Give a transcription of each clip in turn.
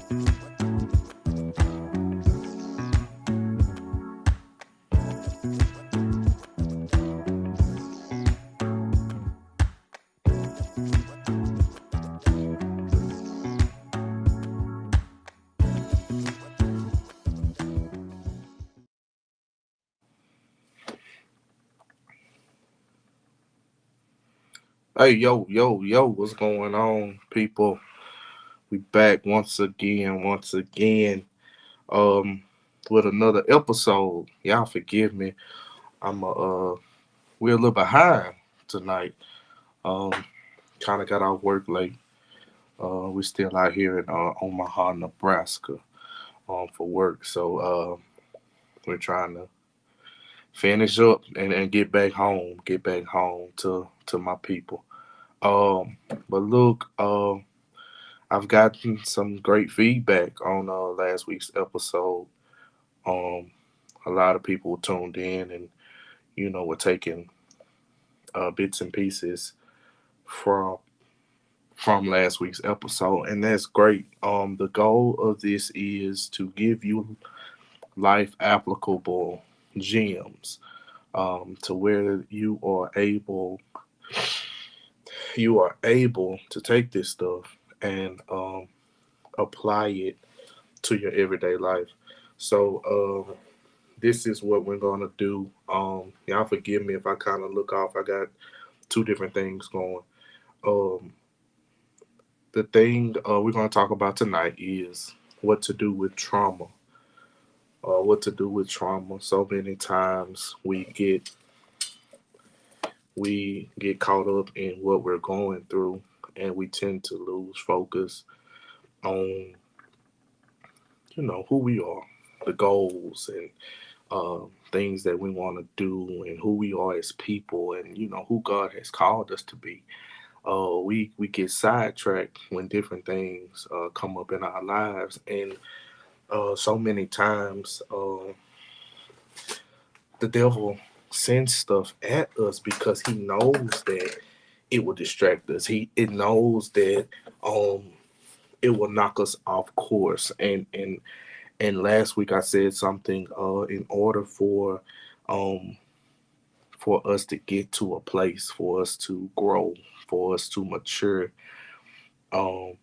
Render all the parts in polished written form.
Hey, yo, what's going on, people? We back once again, um, with another episode. Y'all forgive me. We're a little behind tonight. Um, kind of got off work late. We're still out here in Omaha, Nebraska, for work. So, we're trying to finish up and get back home to my people. Um, but look, I've gotten some great feedback on last week's episode. Um, a lot of people tuned in and were taking bits and pieces from from last week's episode, and that's great. The goal of this is to give you life applicable gems, to where you are able to take this stuff and apply it to your everyday life. So this is what we're gonna do. Y'all forgive me if I kind of look off. I got two different things going. Um, the thing we're gonna talk about tonight is what to do with trauma. What to do with trauma. So many times we get caught up in what we're going through, and we tend to lose focus on who we are, the goals, and things that we want to do, and who we are as people, and who God has called us to be. We get sidetracked when different things come up in our lives, and so many times the devil sends stuff at us because he knows that it will distract us. It knows that um it will knock us off course. And last week I said something. In order um for us to get to a place, for us to grow, for us to mature, um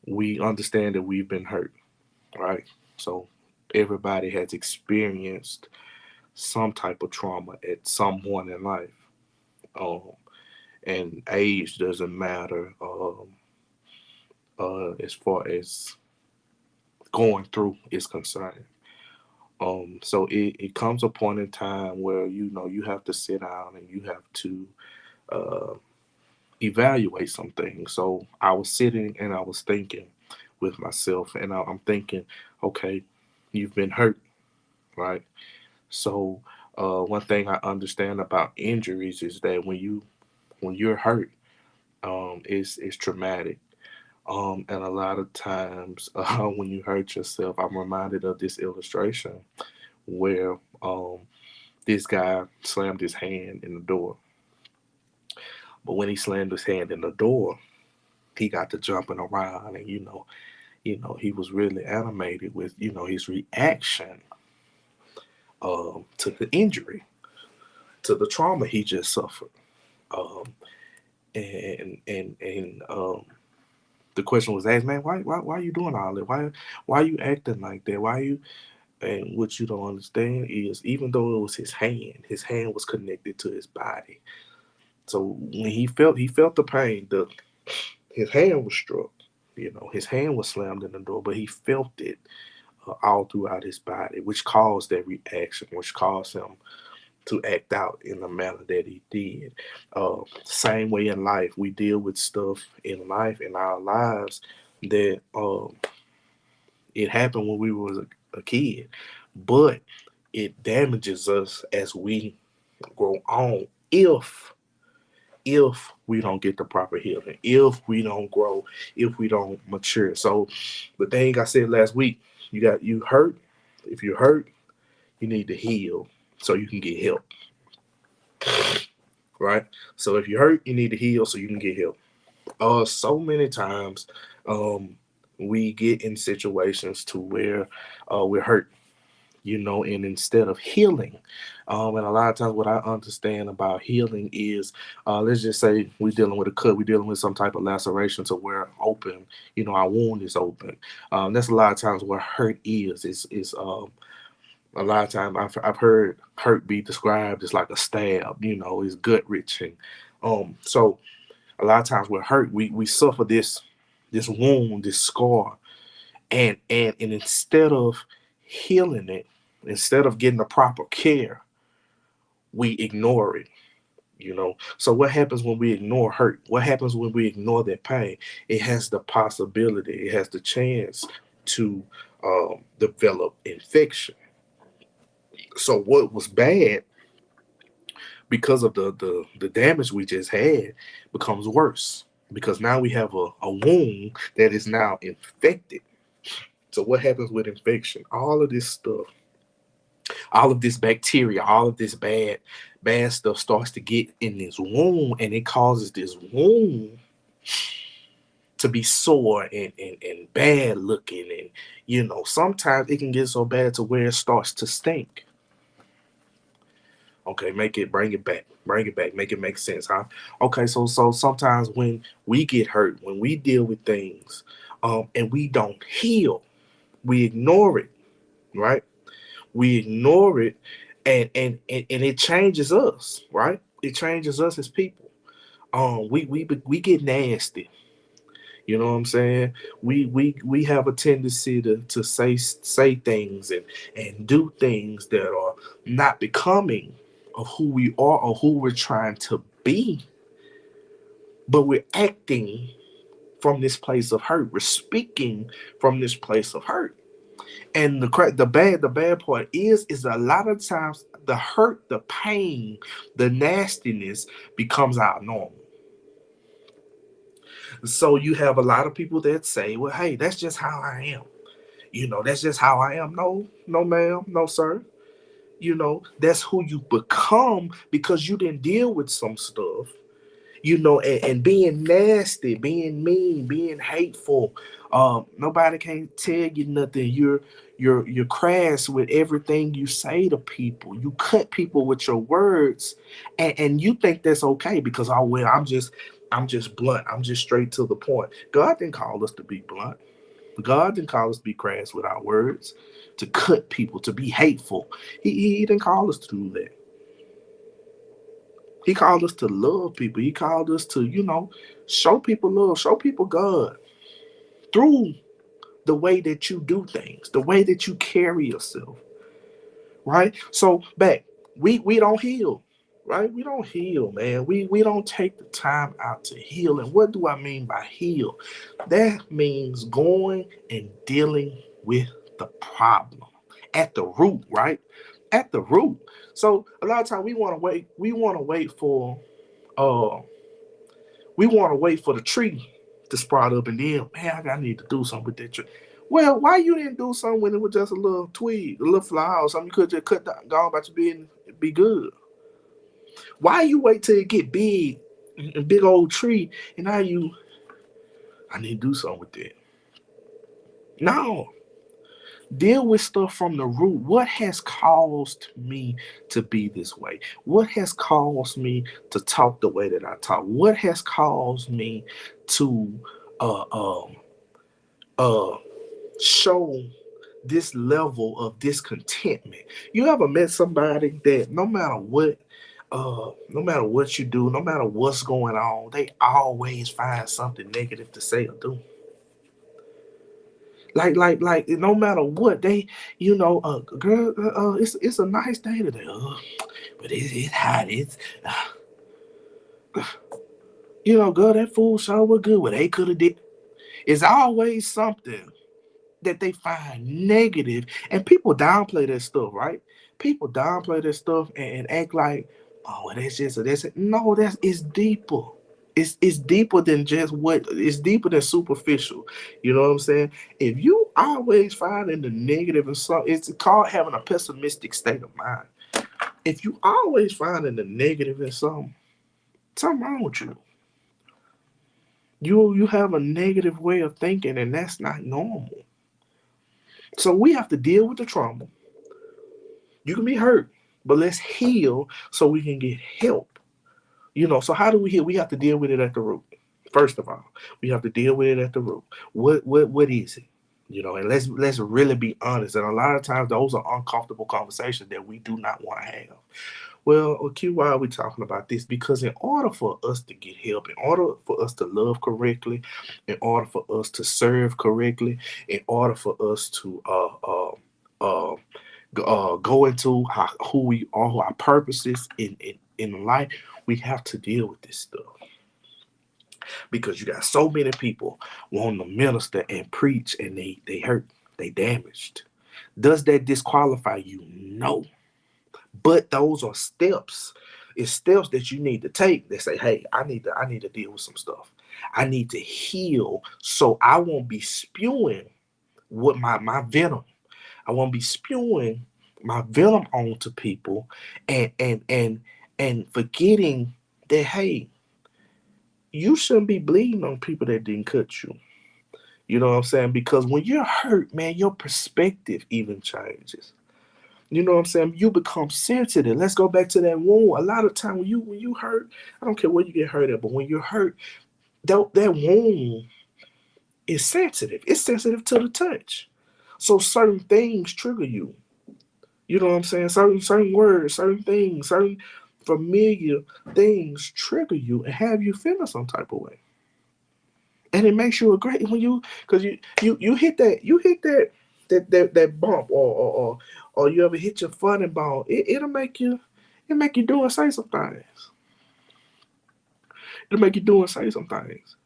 we understand that we've been hurt, right? So everybody has experienced some type of trauma at some point in life. Um, and age doesn't matter, as far as going through is concerned. So it comes a point in time where you have to sit down and you have to uh, evaluate some things. So I was sitting and I was thinking with myself, and I'm thinking, okay, you've been hurt, right? So one thing I understand about injuries is that when you're hurt, it's traumatic. And a lot of times, when you hurt yourself, I'm reminded of this illustration where this guy slammed his hand in the door. But when he slammed his hand in the door, he got to jumping around, and he was really animated with his reaction to the injury, to the trauma he just suffered. Um, and the question was asked, man, why are you doing all that? Why are you acting like that? Why are you? And what you don't understand is, even though it was his hand was connected to his body. So when he felt the pain. His hand was struck. His hand was slammed in the door, but he felt it all throughout his body, which caused that reaction, which caused him to act out in the manner that he did. Same way in life, we deal with stuff in life, in our lives, that it happened when we was a kid, but it damages us as we grow on, if we don't get the proper healing, if we don't grow, if we don't mature. So the thing I said last week, you hurt. If you're hurt, you need to heal so you can get help, right? So if you're hurt, you need to heal so you can get help. So many times, um, we get in situations to where we're hurt, and instead of healing, and a lot of times what I understand about healing is, let's just say we're dealing with a cut, we're dealing with some type of laceration to where open, our wound is open. That's a lot of times where hurt is a lot of times I've heard hurt be described as like a stab, it's gut wrenching. So a lot of times we're hurt, we suffer this wound, this scar, and instead of healing it, instead of getting the proper care, we ignore it. So what happens when we ignore hurt? What happens when we ignore that pain? It has the possibility, it has the chance to develop infection. So what was bad, because of the damage we just had, becomes worse, because now we have a wound that is now infected. So what happens with infection? All of this stuff, all of this bacteria, all of this bad stuff starts to get in this wound, and it causes this wound to be sore and bad looking. And sometimes it can get so bad to where it starts to stink. Okay, bring it back, make it make sense, huh? Okay, so sometimes when we get hurt, when we deal with things, and we don't heal, we ignore it, right? We ignore it, and it changes us, right? It changes us as people. We get nasty. You know what I'm saying? We have a tendency to say things and do things that are not becoming of who we are or who we're trying to be, but we're acting from this place of hurt. We're speaking from this place of hurt. And the bad part is a lot of times the hurt, the pain, the nastiness becomes our normal. So you have a lot of people that say, well, hey, that's just how I am. That's just how I am. No, no, ma'am, no, sir. That's who you become because you didn't deal with some stuff, and being nasty, being mean, being hateful. Nobody can tell you nothing. You're crass with everything you say to people. You cut people with your words, and you think that's okay because, oh well, I'm just blunt. I'm just straight to the point. God didn't call us to be blunt. God didn't call us to be crass with our words, to cut people, to be hateful. He didn't call us to do that. He called us to love people. He called us to, show people love, show people God through the way that you do things, the way that you carry yourself, right? So back, we don't heal, right? We don't heal, man. We don't take the time out to heal. And what do I mean by heal? That means going and dealing with the problem at the root, right? At the root. So a lot of times we want to wait. Uh we want to wait for the tree to sprout up, and then, man, I need to do something with that tree. Well, why you didn't do something when it was just a little twig, a little flower, or something you could just cut down, go about your business, be good? Why you wait till it get big, a big old tree, and now I need to do something with that? No, deal with stuff from the root. What has caused me to be this way? What has caused me to talk the way that I talk? What has caused me to uh, um, uh, show this level of discontentment? You ever met somebody that no matter what you do, no matter what's going on, they always find something negative to say or do? Like, no matter what they, girl, it's a nice day today, but it's hot. Girl, that food sure was good. What they could have did. It's always something that they find negative, and people downplay that stuff, right? People downplay that stuff and act like, oh, well, that's just that's it. No, that's it's deeper. It's deeper than just what it's deeper than superficial. You know what I'm saying? If you always finding the negative in something, it's called having a pessimistic state of mind. If you always finding the negative in something wrong with you. You have a negative way of thinking, and that's not normal. So we have to deal with the trauma. You can be hurt, but let's heal so we can get help. So how do we heal? We have to deal with it at the root. First of all, we have to deal with it at the root. What is it? And let's really be honest. And a lot of times those are uncomfortable conversations that we do not want to have. Well, okay, why are we talking about this? Because in order for us to get help, in order for us to love correctly, in order for us to serve correctly, in order for us to uh, go into who we are, who our purposes in life, we have to deal with this stuff. Because you got so many people wanting to minister and preach, and they hurt, they damaged. Does that disqualify you? No. But those are steps. It's steps that you need to take that say, hey, I need to deal with some stuff. I need to heal so I won't be spewing what my venom. I won't be spewing my venom onto people and forgetting that, hey, you shouldn't be bleeding on people that didn't cut you. You know what I'm saying? Because when you're hurt, man, your perspective even changes. You know what I'm saying? You become sensitive. Let's go back to that wound. A lot of time when you hurt, I don't care where you get hurt at, but when you're hurt, that wound is sensitive. It's sensitive to the touch. So certain things trigger you. You know what I'm saying? Certain words, certain things, certain familiar things trigger you and have you feeling some type of way. And it makes you a great when because you hit that bump or you ever hit your funny bone. It'll make you do and say some things. It'll make you do and say some things.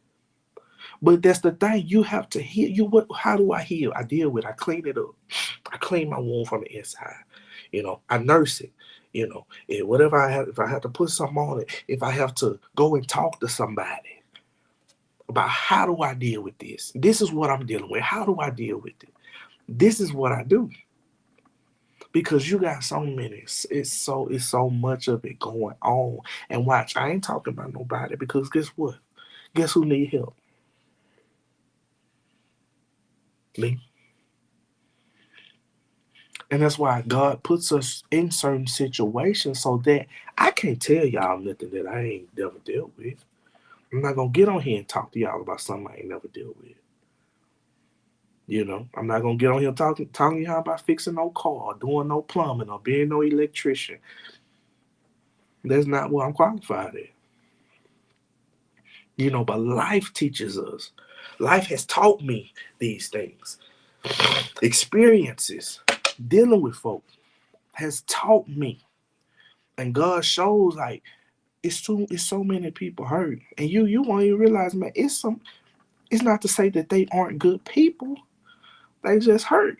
But that's the thing. You have to heal. How do I heal? I deal with it. I clean it up. I clean my wound from the inside. I nurse it. Whatever I have, if I have to put something on it, if I have to go and talk to somebody about how do I deal with this? This is what I'm dealing with. How do I deal with it? This is what I do. Because you got so many, it's so much of it going on. And watch, I ain't talking about nobody because guess what? Guess who need help? Me. And that's why God puts us in certain situations so that I can't tell y'all nothing that I ain't never dealt with. I'm not gonna get on here and talk to y'all about something I ain't never dealt with. I'm not gonna get on here talking y'all about fixing no car, or doing no plumbing, or being no electrician. That's not what I'm qualified at. But life teaches us. Life has taught me these things. Experiences dealing with folks has taught me. And God shows like it's so many people hurt. And you won't even realize, man, it's not to say that they aren't good people. They just hurt,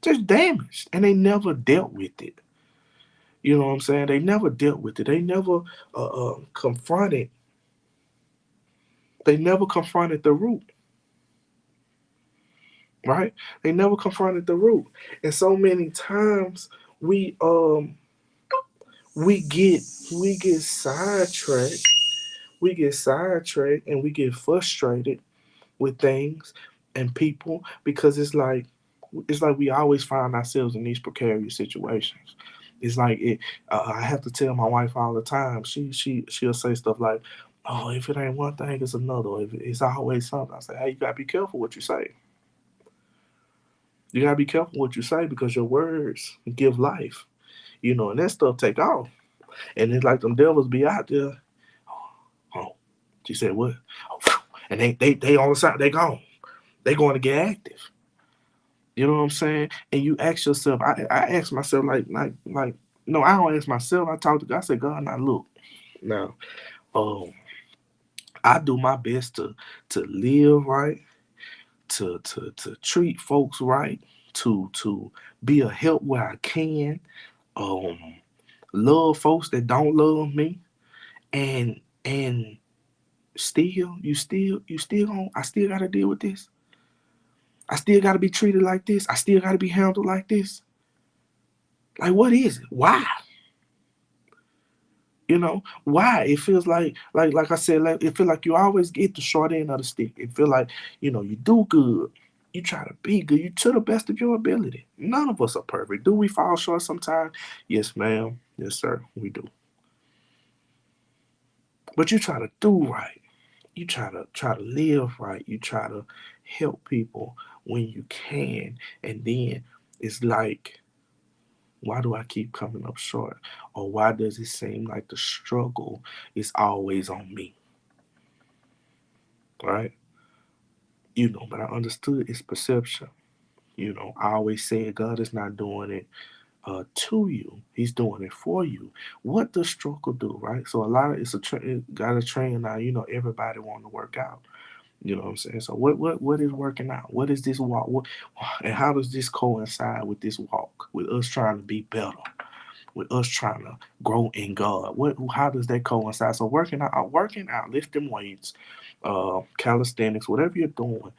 just damaged. And they never dealt with it. You know what I'm saying? They never dealt with it. They never confronted. They never confronted the root, right? They never confronted the root. And so many times we um we get we get sidetracked. We get sidetracked and we get frustrated with things and people because it's like we always find ourselves in these precarious situations. It's like I have to tell my wife all the time. She'll say stuff like, "Oh, if it ain't one thing, it's another. If it's always something." I say, "Hey, you gotta be careful what you say. You gotta be careful what you say because your words give life. And that stuff take off. And it's like them devils be out there. Oh, she said what? Oh, and they on the side. They gone. They going to get active. You know what I'm saying? And you ask yourself. I ask myself like no, I don't ask myself. I talk to God. I say, God, now look, now um, I do my best to live right, to treat folks right, to be a help where I can, um, love folks that don't love me, and you still going I still gotta deal with this. I still gotta be treated like this. I still gotta be handled like this. Like what is it? Why? Why? It feels like I said, like it feel like you always get the short end of the stick. It feel like, you do good. You try to be good. You to the best of your ability. None of us are perfect. Do we fall short sometimes? Yes, ma'am. Yes, sir. We do. But you try to do right. You try to live right. You try to help people when you can. And then it's like, why do I keep coming up short? Or why does it seem like the struggle is always on me? Right? But I understood it's perception. I always said God is not doing it to you. He's doing it for you. What does struggle do, right? So a lot of it got a trend now. Everybody want to work out. You know what I'm saying? So what is working out? What is this walk? And how does this coincide with this walk? With us trying to be better? With us trying to grow in God? How does that coincide? So working out, lifting weights, calisthenics, whatever you're doing,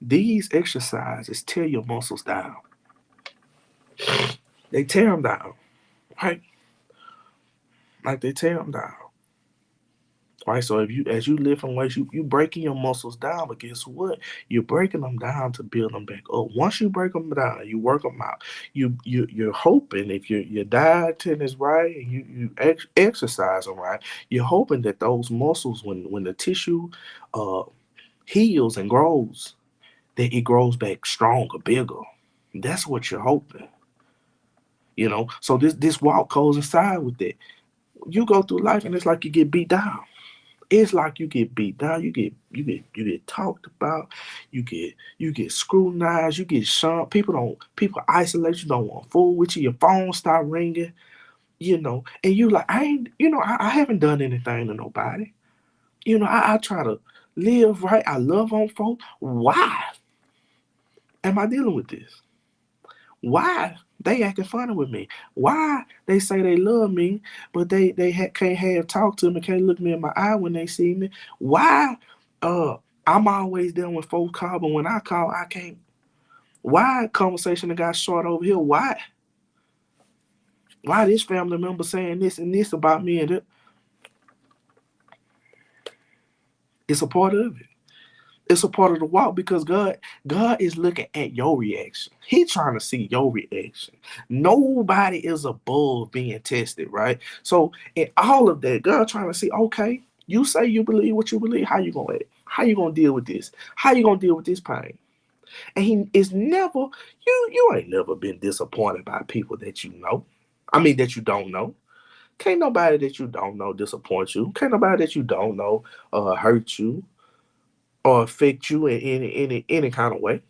these exercises tear your muscles down. They tear them down, right? Like they tear them down. Right, so as you lift in weights, you breaking your muscles down, but guess what? You're breaking them down to build them back up. Once you break them down, you work them out. You're hoping if your dieting is right and you exercise them right, you're hoping that those muscles, when the tissue uh heals and grows, that it grows back stronger, bigger. That's what you're hoping. So this walk goes inside with that. You go through life and it's like you get beat down. It's like you get beat down, you get talked about, you get scrutinized, you get shunned. People isolate you, don't want to fool with you. Your phone start ringing, and you like I ain't, I haven't done anything to nobody. I try to live right. I love on folks. Why am I dealing with this? Why they acting funny with me? Why they say they love me, but they can't have talk to me, can't look me in my eye when they see me? Why uh I'm always there when folks call, but when I call, I can't? Why conversation that got short over here? Why this family member saying this and this about me, and it's a part of it. It's a part of the walk because God is looking at your reaction. He trying to see your reaction. Nobody is above being tested, right? So in all of that, God trying to see, okay, you say you believe what you believe. How you gonna act? How you gonna deal with this? How you gonna deal with this pain? And he is never, you ain't never been disappointed by people that you know. I mean that you don't know. Can't nobody that you don't know disappoint you. Can't nobody that you don't know hurt you or affect you in any kind of way.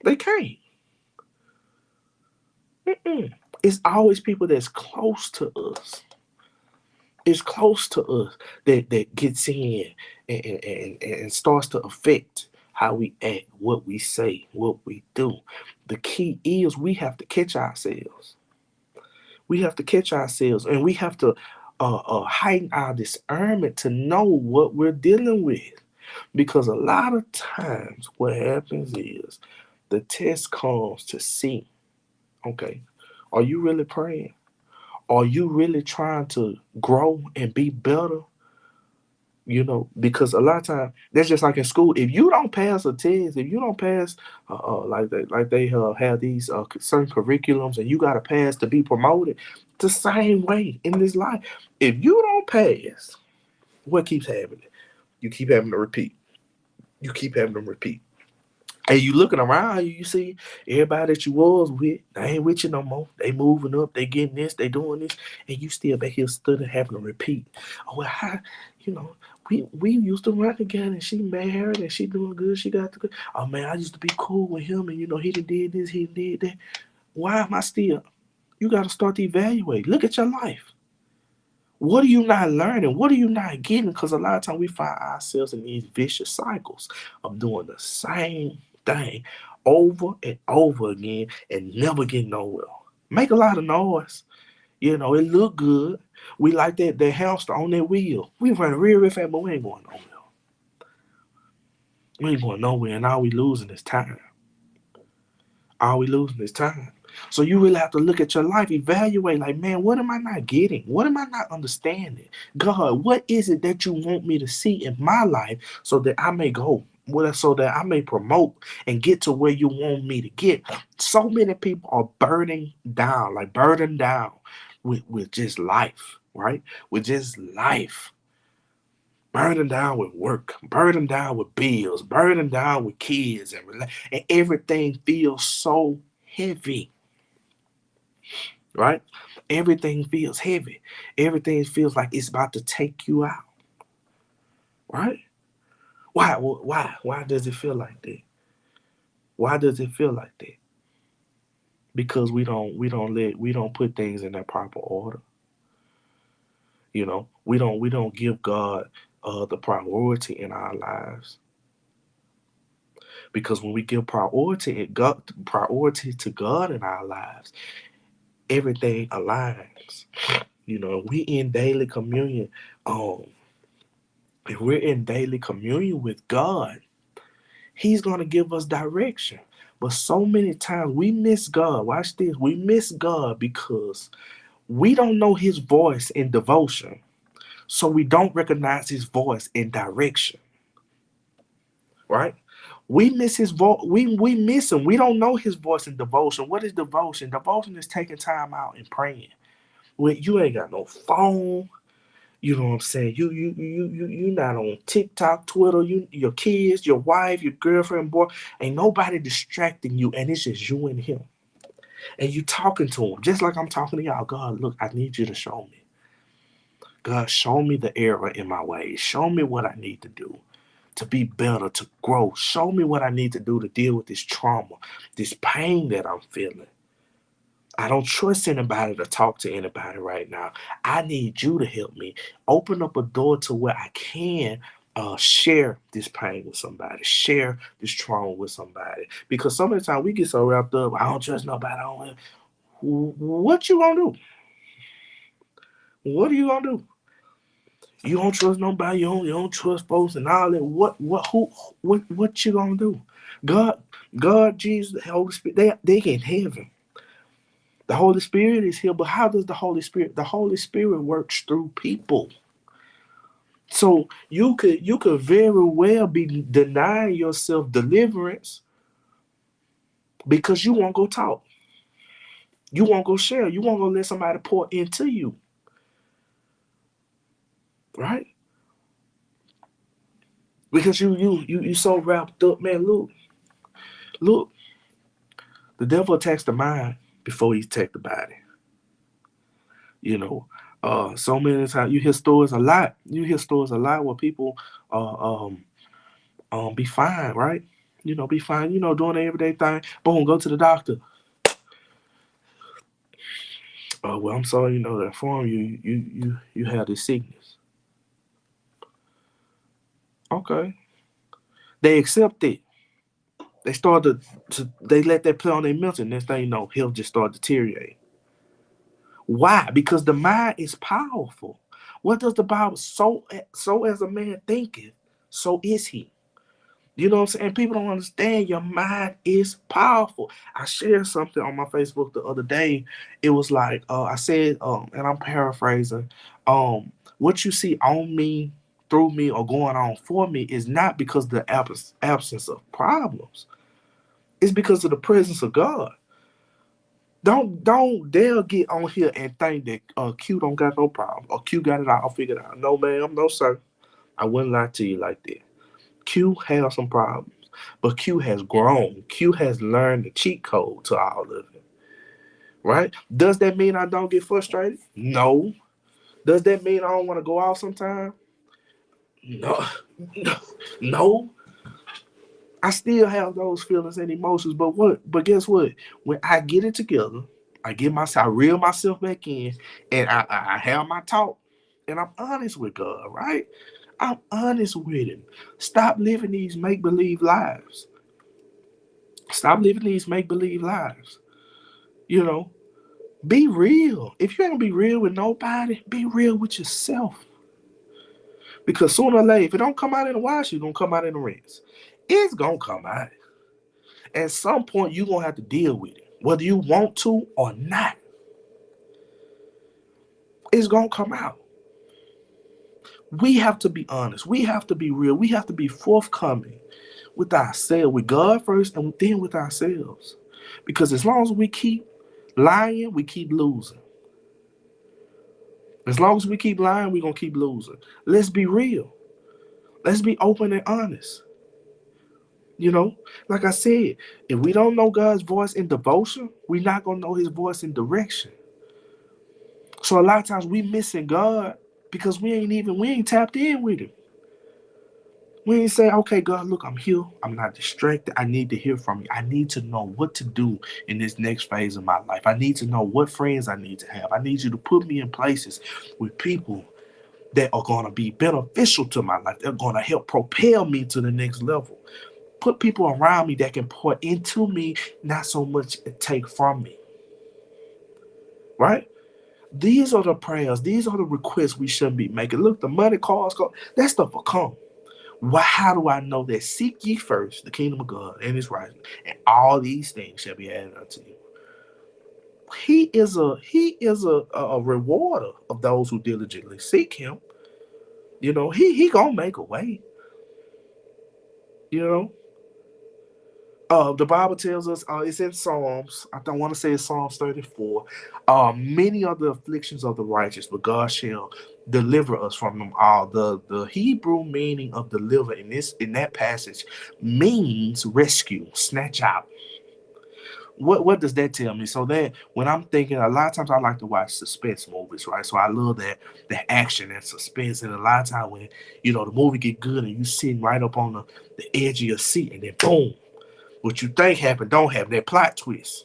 They can't. Mm-mm. It's always people that's close to us. It's close to us that gets in and starts to affect how we act, what we say, what we do. The key is we have to catch ourselves. We have to catch ourselves, and we have to heighten our discernment to know what we're dealing with. Because a lot of times, what happens is the test comes to see, okay, are you really praying? Are you really trying to grow and be better? Because a lot of times that's just like in school. If you don't pass a test, if you don't pass, like they have these certain curriculums, and you got to pass to be promoted. The same way in this life, if you don't pass, what keeps happening? You keep having to repeat. You keep having to repeat. And you looking around, you see everybody that you was with, they ain't with you no more. They moving up, they getting this, they doing this, and you still back here studying, having to repeat. Oh well, you know, we used to run together, and she married, and she doing good. She got the good. Oh man, I used to be cool with him, and he did this, he did that. Why am I still? You got to start to evaluate. Look at your life. What are you not learning? What are you not getting? Because a lot of times we find ourselves in these vicious cycles of doing the same thing over and over again and never getting nowhere. Make a lot of noise. It look good. We like that hamster on that wheel. We run real, real fast, but we ain't going nowhere. We ain't going nowhere, and all we losing is time. All we losing is time. So you really have to look at your life, evaluate, like, man, what am I not getting? What am I not understanding? God, what is it that you want me to see in my life so that I may go? So that I may promote and get to where you want me to get. So many people are burdened down with just life, right? With just life. Burdened down with work, burdened down with bills, burdened down with kids, and everything feels so heavy, right? Everything feels heavy. Everything feels like it's about to take you out, right? Why? Why does it feel like that? Why does it feel like that? Because we don't put things in their proper order. We don't give God the priority in our lives. Because when we give priority to God in our lives, everything aligns. We in daily communion. Um, if we're in daily communion with God, He's gonna give us direction. But so many times we miss God. Watch this. We miss God because we don't know His voice in devotion. So we don't recognize His voice in direction. Right? We miss His voice. We miss Him. We don't know His voice in devotion. What is devotion? Devotion is taking time out and praying. When you ain't got no phone, you know what I'm saying? You not on TikTok, Twitter, your kids, your wife, your girlfriend, boy, ain't nobody distracting you, and it's just you and him. And you talking to him, just like I'm talking to y'all. God, look, I need you to show me. God, show me the error in my ways. Show me what I need to do to be better, to grow. Show me what I need to do to deal with this trauma, this pain that I'm feeling. I don't trust anybody to talk to anybody right now. I need you to help me. Open up a door to where I can share this pain with somebody, share this trauma with somebody. Because so many times we get so wrapped up, I don't trust nobody. What you gonna do? What are you gonna do? You don't trust nobody. You don't trust folks and all that. What you gonna do? God, God, Jesus, the Holy Spirit, they in heaven. The Holy Spirit is here, but how does the Holy Spirit? The Holy Spirit works through people. So you could very well be denying yourself deliverance because you won't go talk. You won't go share. You won't go let somebody pour into you. Right? Because you so wrapped up, man. Look. The devil attacks the mind before he attacks the body. You know, so many times you hear stories a lot. You hear stories a lot where people uh, um be fine, right? Be fine. Doing the everyday thing. Boom, go to the doctor. Well, I'm sorry. To inform you have this sickness. Okay, they accept it. They start they let that play on their mental. Next thing you know, he'll just start deteriorating. Why? Because the mind is powerful. What does the Bible? So as a man thinketh, so is he. You know what I'm saying? People don't understand your mind is powerful. I shared something on my Facebook the other day. It was like I said, and I'm paraphrasing, what you see on me, through me, or going on for me is not because of the absence of problems. It's because of the presence of God. Don't dare get on here and think that Q don't got no problem or Q got it all figured out. No, ma'am, no, sir. I wouldn't lie to you like that. Q has some problems, but Q has grown. Q has learned the cheat code to all of it. Right? Does that mean I don't get frustrated? No. Does that mean I don't want to go out sometime? No. No. I still have those feelings and emotions, but what? But guess what? When I get it together, I reel myself back in, and I have my talk, and I'm honest with God, right? I'm honest with Him. Stop living these make believe lives. Stop living these make believe lives. You know, be real. If you ain't gonna be real with nobody, be real with yourself. Because sooner or later, if it don't come out in the wash, it's gonna come out in the rinse. It's gonna come out. At some point, you're gonna have to deal with it. Whether you want to or not, it's gonna come out. We have to be honest. We have to be real. We have to be forthcoming with ourselves, with God first, and then with ourselves. Because as long as we keep lying, we keep losing. As long as we keep lying, we're gonna keep losing. Let's be real. Let's be open and honest. You know, like I said, if we don't know God's voice in devotion, we're not gonna know His voice in direction. So a lot of times we missing God because we ain't tapped in with Him. We ain't say, okay, God, look, I'm here. I'm not distracted. I need to hear from you. I need to know what to do in this next phase of my life. I need to know what friends I need to have. I need you to put me in places with people that are going to be beneficial to my life. They're going to help propel me to the next level. Put people around me that can pour into me, not so much take from me. Right? These are the prayers. These are the requests we should be making. Look, the money, cars, that stuff will come. Why? How do I know that? Seek ye first the kingdom of God and His righteousness, and all these things shall be added unto you. He is a rewarder of those who diligently seek Him. He gonna make a way. You know, the Bible tells us, it's in Psalms. I don't want to say it's Psalms 34. Many are the afflictions of the righteous, but God shall deliver us from them all. The Hebrew meaning of deliver in that passage means rescue, snatch out. What does that tell me? So that when I'm thinking, a lot of times I like to watch suspense movies, right? So I love that action and suspense, and a lot of times when the movie get good and you sitting right up on the edge of your seat, and then boom, what you think happened don't happen. That plot twist,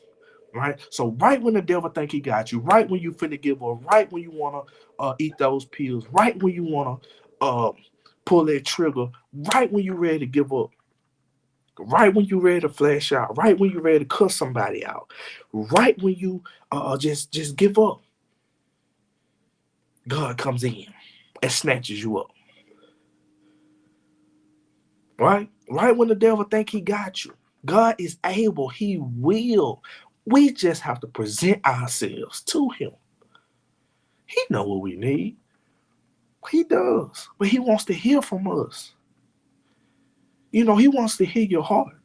right? So right when the devil think he got you, right when you finna give up, right when you wanna eat those pills, right when you wanna pull that trigger, right when you ready to give up, right when you ready to flash out, right when you ready to cuss somebody out, right when you just give up, God comes in and snatches you up. Right when the devil think he got you, God is able. He will. We just have to present ourselves to Him. He know what we need. He does, but He wants to hear from us. He wants to hear your heart.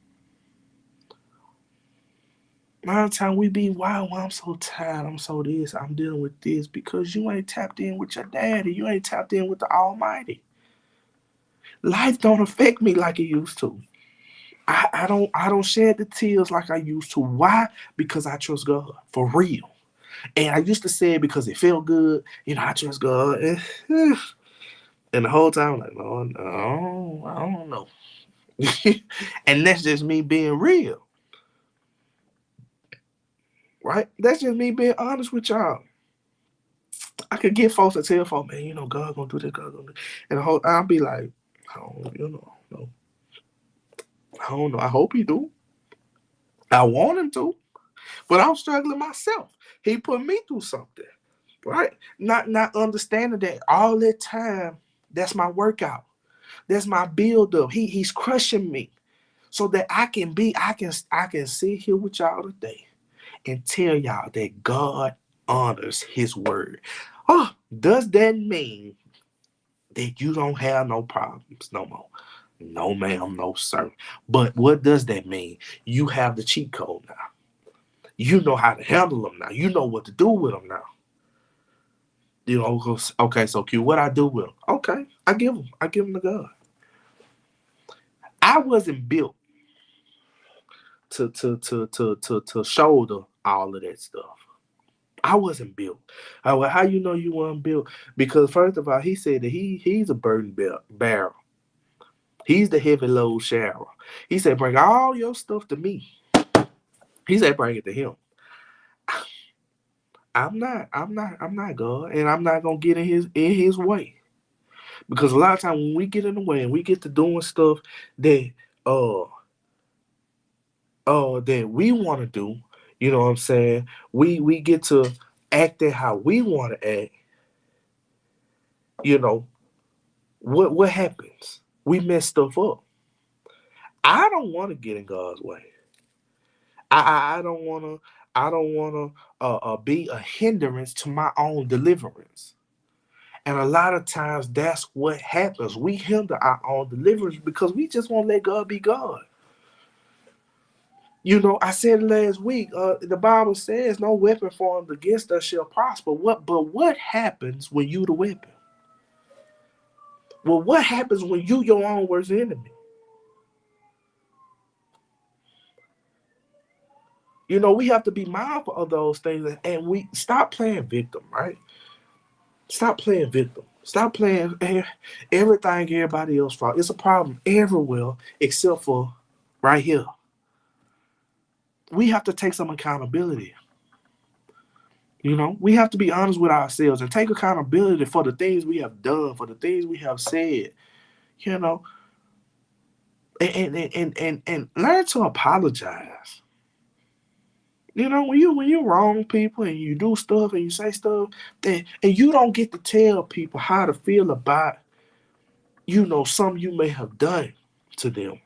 A lot of time we be, wow, well, I'm so tired, I'm so this, I'm dealing with this, because you ain't tapped in with your daddy. You ain't tapped in with the Almighty. Life don't affect me like it used to. I don't shed the tears like I used to. Why? Because I trust God for real. And I used to say it because it felt good. I trust God. And the whole time, I'm like, no, no, I don't know. And that's just me being real, right? That's just me being honest with y'all. I could get folks to tell folks, man, God gonna do this, God gonna do this. And the whole, I'll be like, oh, no, I don't know. I hope He do. I want Him to, but I'm struggling myself. He put me through something, right? Not understanding that all that time, that's my workout. That's my build up. He's crushing me so that I can sit here with y'all today and tell y'all that God honors His word. Oh, does that mean that you don't have no problems no more? No, ma'am, no, sir. But what does that mean? You have the cheat code now. You know how to handle them now. You know what to do with them now. Okay, so Q, what I do with them? Okay, I give them. I give them to God. I wasn't built to shoulder all of that stuff. I wasn't built. Well, how you know you weren't built? Because first of all, He said that he's a burden bearer. He's the heavy load sharer. He said, bring all your stuff to me. He said, bring it to Him. I'm not God, and I'm not gonna get in His way. Because a lot of times when we get in the way and we get to doing stuff that uh that we want to do, you know what I'm saying? We get to acting how we want to act. You know what happens? We mess stuff up. I don't want to get in God's way. I don't want to. I don't want to be a hindrance to my own deliverance. And a lot of times that's what happens. We hinder our own deliverance because we just won't let God be God. I said last week, the Bible says no weapon formed against us shall prosper. What happens when you the weapon? Well, what happens when you your own worst enemy? We have to be mindful of those things, and we stop playing victim, right? Stop playing victim. Stop playing everything everybody else fault. It's a problem everywhere except for right here. We have to take some accountability. We have to be honest with ourselves and take accountability for the things we have done, for the things we have said, you know, and learn to apologize. When you wrong people and you do stuff and you say stuff, and you don't get to tell people how to feel about, something you may have done to them,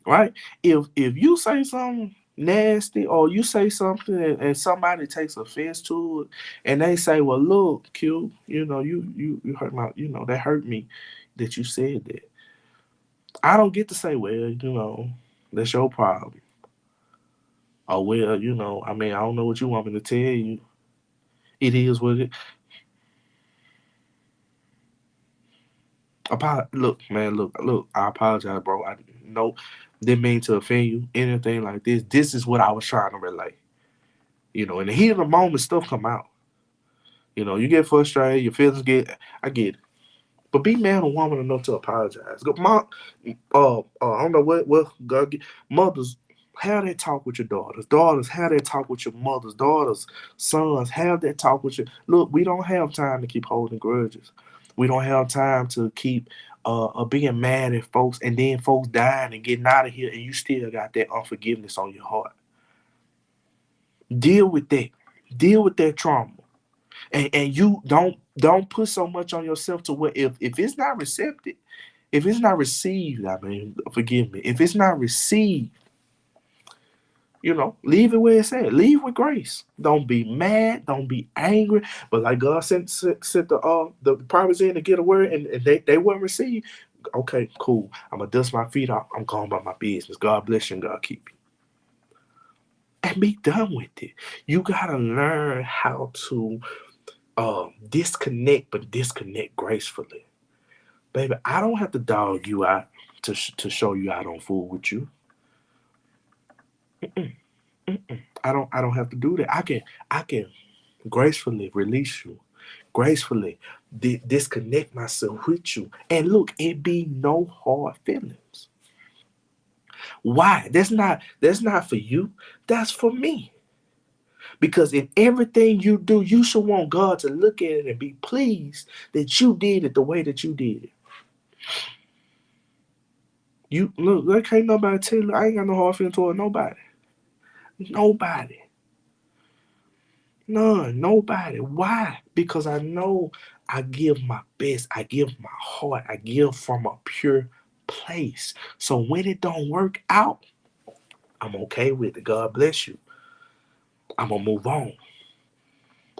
right? If you say something nasty or you say something and somebody takes offense to it and they say, well, look, Q, you hurt my, that hurt me that you said that. I don't get to say, well, that's your problem. Or, well, I mean, I don't know what you want me to tell you. It is what it. Look, man, look. I apologize, bro. I no, didn't mean to offend you. Anything like this. This is what I was trying to relay. In the heat of the moment, stuff come out. You get frustrated. Your feelings get. I get it. But be man or woman enough to apologize. Mom, I don't know what God get. Mothers, have that talk with your daughters. Daughters, have that talk with your mothers. Daughters, sons, have that talk with your. Look, we don't have time to keep holding grudges. We don't have time to keep being mad at folks and then folks dying and getting out of here and you still got that unforgiveness on your heart. Deal with that. Deal with that trauma. And you don't put so much on yourself to where if it's not receptive, if it's not received, I mean, forgive me, if it's not received, leave it where it's at. Leave with grace. Don't be mad. Don't be angry. But like God sent the prophets in to get a word, and they weren't received. Okay, cool. I'm gonna dust my feet off. I'm going about my business. God bless you and God keep you. And be done with it. You gotta learn how to disconnect, but disconnect gracefully. Baby, I don't have to dog you out to show you I don't fool with you. Mm-mm, mm-mm. I don't have to do that. I can gracefully release you, gracefully disconnect myself with you. And look, it be no hard feelings. Why? That's not for you. That's for me. Because in everything you do, you should want God to look at it and be pleased that you did it the way that you did it. You look, there can't nobody tell you I ain't got no hard feeling toward nobody. Nobody. None. Nobody. Why? Because I know I give my best. I give my heart. I give from a pure place. So when it don't work out, I'm okay with it. God bless you. I'm gonna move on.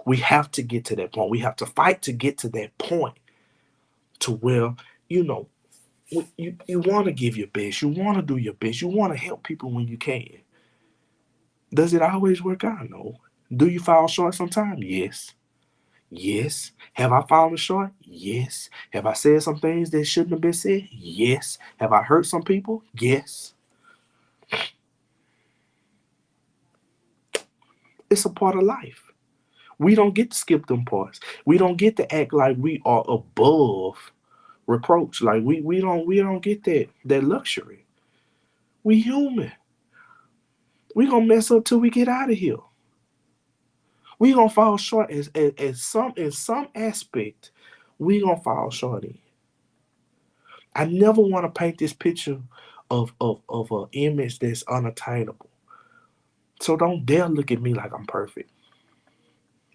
We have to get to that point. We have to fight to get to that point to where, you know, you want to give your best. You want to do your best. You want to help people when you can. Does it always work out? No. Do you fall short sometimes? Yes. Yes. Have I fallen short? Yes. Have I said some things that shouldn't have been said? Yes. Have I hurt some people? Yes. It's a part of life. We don't get to skip them parts. We don't get to act like we are above reproach. Like we don't get that luxury. We human. We gonna mess up till we get out of here. We gonna fall short as some in some aspect. We gonna fall short in. I never want to paint this picture of an image that's unattainable. So don't dare look at me like I'm perfect.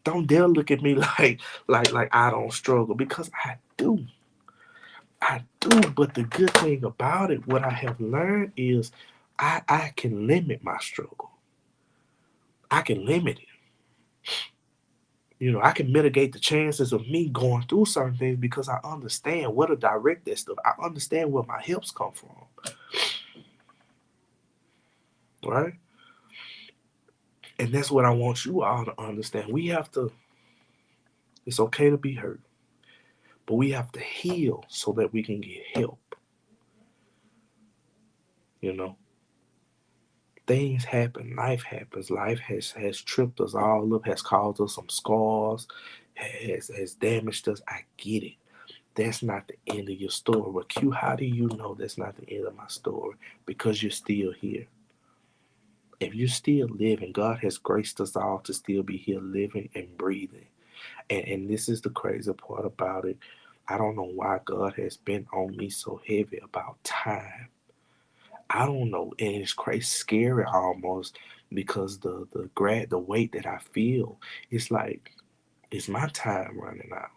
Don't dare look at me like I don't struggle because I do. I do. But the good thing about it, what I have learned is I can limit my struggle. I can limit it. I can mitigate the chances of me going through certain things because I understand where to direct that stuff. I understand where my helps come from, right? And that's what I want you all to understand. It's okay to be hurt, but we have to heal so that we can get help. You know, things happen, life happens, life has tripped us all up, has caused us some scars, has damaged us. I get it. That's not the end of your story. But Q, how do you know that's not the end of my story? Because you're still here. If you're still living, God has graced us all to still be here living and breathing. And this is the crazy part about it. I don't know why God has been on me so heavy about time. I don't know, and it's crazy, scary almost, because the weight that I feel, it's like it's my time running out,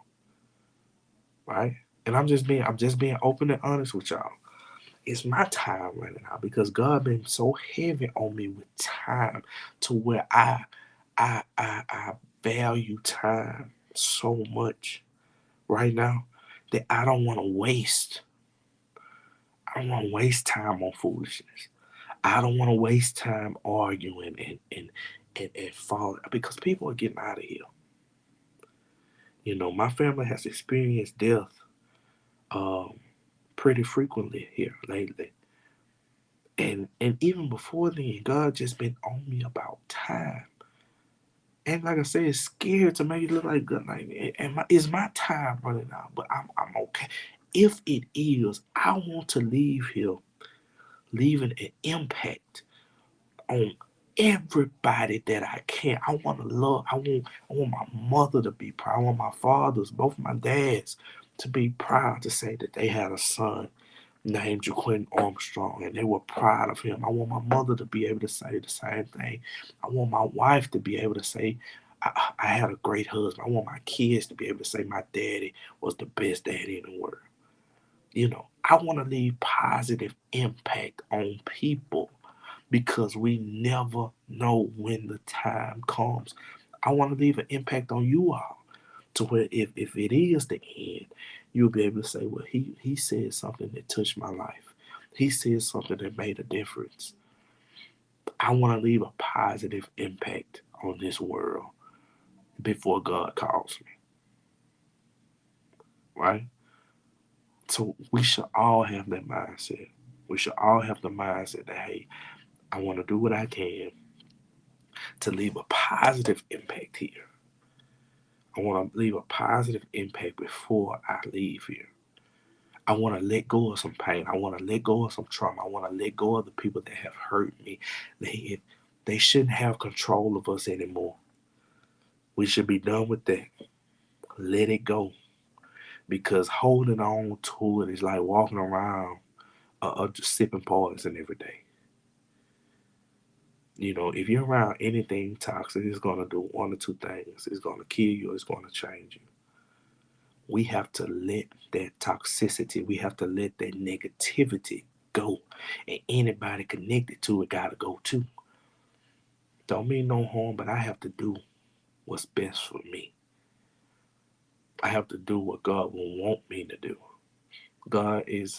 right? And I'm just being open and honest with y'all. It's my time running out because God been so heavy on me with time to where I value time so much right now that I don't want to waste time on foolishness. I don't want to waste time arguing and falling because people are getting out of here. My family has experienced death um, pretty frequently here lately. And even before then, God just been on me about time. And like I said, it's scared to make it look like good. Like, is my time running out? But I'm okay. If it is, I want to leave here, leaving an impact on everybody that I can. I want to love. I want my mother to be proud. I want my fathers, both my dads, to be proud to say that they had a son named Jaquin Armstrong, and they were proud of him. I want my mother to be able to say the same thing. I want my wife to be able to say, I had a great husband. I want my kids to be able to say my daddy was the best daddy in the world. I want to leave positive impact on people because we never know when the time comes. I want to leave an impact on you all to where if it is the end, you'll be able to say, well, he said something that touched my life. He said something that made a difference. I want to leave a positive impact on this world before God calls me, right? So we should all have that mindset. We should all have the mindset that, hey, I want to do what I can to leave a positive impact here. I want to leave a positive impact before I leave here. I want to let go of some pain. I want to let go of some trauma. I want to let go of the people that have hurt me. They shouldn't have control of us anymore. We should be done with that. Let it go. Because holding on to it is like walking around just sipping poison every day. If you're around anything toxic, it's going to do one or two things. It's going to kill you, it's going to change you. We have to let that toxicity, we have to let that negativity go. And anybody connected to it got to go too. Don't mean no harm, but I have to do what's best for me. I have to do what God will want me to do.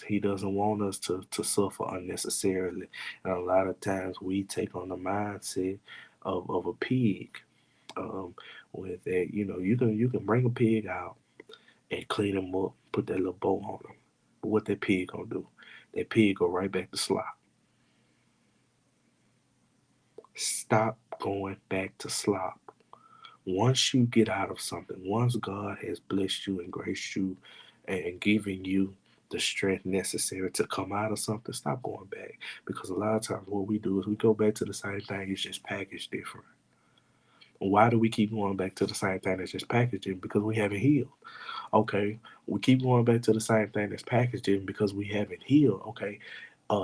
He doesn't want us to suffer unnecessarily. And a lot of times we take on the mindset of a pig. Um, with that, you can bring a pig out and clean him up, put that little bow on him. But what that pig gonna do? That pig go right back to slop. Stop going back to slop. Once you get out of something, once God has blessed you and graced you and given you the strength necessary to come out of something, stop going back. Because a lot of times what we do is we go back to the same thing, it's just packaged different. Why do we keep going back to the same thing that's just packaging? Because we haven't healed. Okay, we keep going back to the same thing that's packaging because we haven't healed. Okay,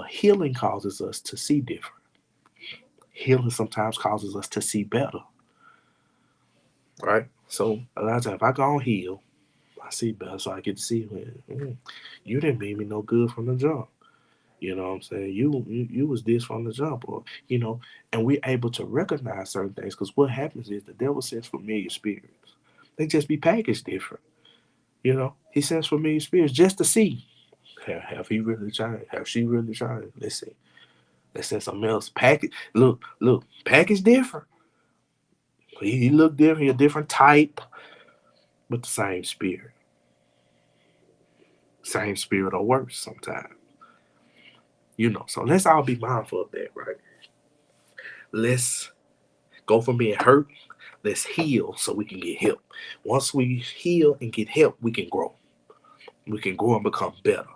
healing causes us to see different. Healing sometimes causes us to see better, right? So a lot of times, if I go and heal, I see better, so I get to see when you didn't mean me no good from the jump. You know what I'm saying? You was this from the jump, or and we're able to recognize certain things because what happens is the devil sends familiar spirits. They just be packaged different. He sends familiar spirits just to see have he really changed? Have she really changed? Let's see. Let's send something else. Package. Look. Package different. He look different. He a different type, but the same spirit. Same spirit or worse sometimes. So let's all be mindful of that, right? Let's go from being hurt. Let's heal so we can get help. Once we heal and get help, we can grow. We can grow and become better.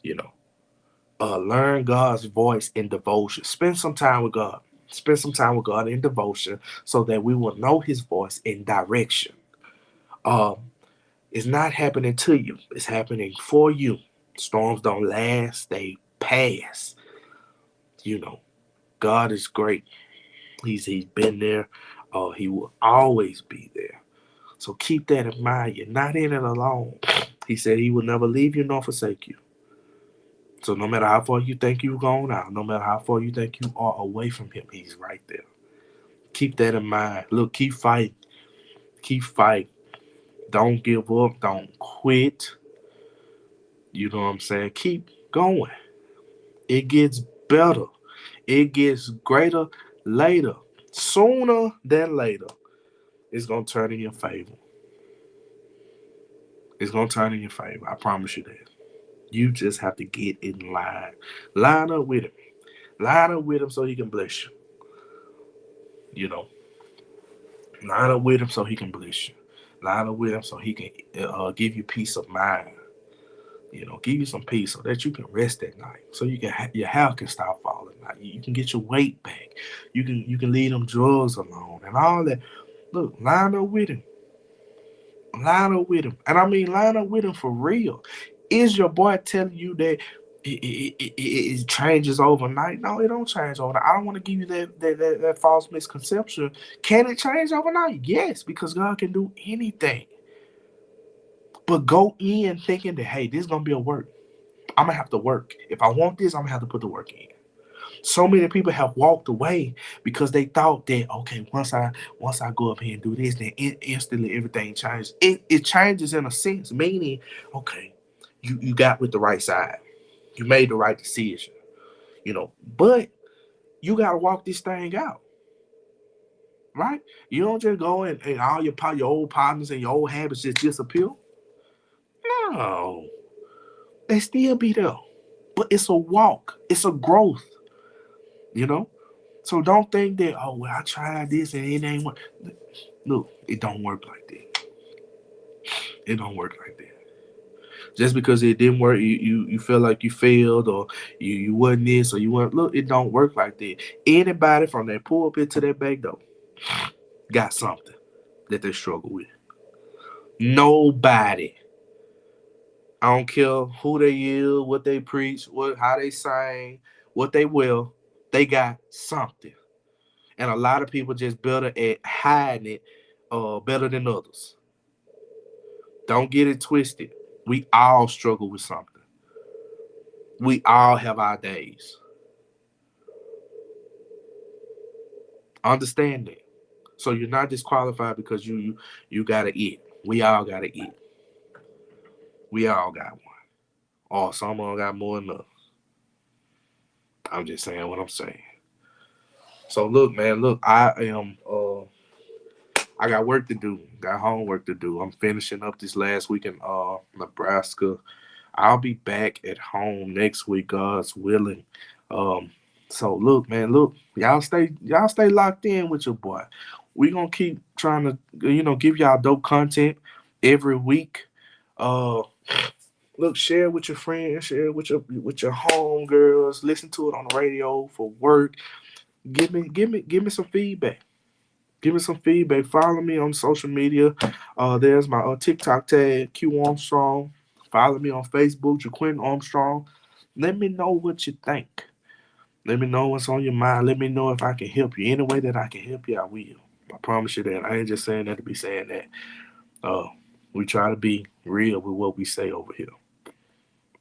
You know, learn God's voice in devotion. Spend some time with God. Spend some time with God in devotion so that we will know His voice in direction. Um, it's not happening to you. It's happening for you. Storms don't last; they pass. You know, God is great. He's been there. He will always be there. So keep that in mind. You're not in it alone. He said He will never leave you nor forsake you. So no matter how far you think you've gone out, no matter how far you think you are away from Him, He's right there. Keep that in mind. Look, keep fighting. Keep fighting. Don't give up. Don't quit. You know what I'm saying? Keep going. It gets better. It gets greater later. Sooner than later, it's going to turn in your favor. It's going to turn in your favor. I promise you that. You just have to get in line. Line up with Him. Line up with Him so He can bless you. You know, line up with Him so He can bless you. Line up with Him so He can give you peace of mind. Give you some peace so that you can rest at night, so your health can stop falling out. You can get your weight back. You can leave them drugs alone and all that. Look, line up with Him. Line up with Him, and I mean line up with Him for real. Is your boy telling you that it changes overnight? No, it don't change overnight. I don't want to give you that false misconception. Can it change overnight? Yes, because God can do anything. But go in thinking that, hey, this is gonna be a work. I'm gonna have to work. If I want this, I'm gonna have to put the work in. So many people have walked away because they thought that, okay, once I go up here and do this, then instantly everything changes. It changes in a sense, meaning, okay, you got with the right side. You made the right decision. But you gotta walk this thing out, right? You don't just go and all your old partners and your old habits just disappear. No, they still be there. But it's a walk. It's a growth, you know? So don't think that, oh, well, I tried this and it ain't work. Look, it don't work like that. It don't work like that. Just because it didn't work, you feel like you failed, or you wasn't this, or you weren't. Look, it don't work like that. Anybody from that pulpit to that back door got something that they struggle with. Nobody. I don't care who they is, what they preach, how they sing, what they will. They got something. And a lot of people just better at hiding it better than others. Don't get it twisted. We all struggle with something. We all have our days. Understand that. So you're not disqualified because you gotta eat. We all gotta eat. We all got one. Or some of them got more than us. I'm just saying what I'm saying. So look, man, look, I got work to do. Got homework to do. I'm finishing up this last week in Nebraska. I'll be back at home next week, God's willing. Um, so look, man, look, y'all stay locked in with your boy. We gonna keep trying to, give y'all dope content every week. Uh, look, share with your friends, share with your home girls. Listen to it on the radio for work. Give me some feedback. Give me some feedback. Follow me on social media. There's my TikTok tag, Q Armstrong. Follow me on Facebook, Jaquin Armstrong. Let me know what you think. Let me know what's on your mind. Let me know if I can help you. Any way that I can help you, I will. I promise you that. I ain't just saying that to be saying that. Uh, we try to be real with what we say over here.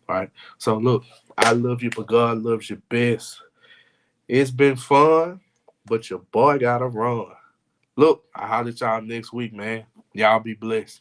Right? So look, I love you, but God loves you best. It's been fun, but your boy gotta run. Look, I'll holler at y'all next week, man. Y'all be blessed.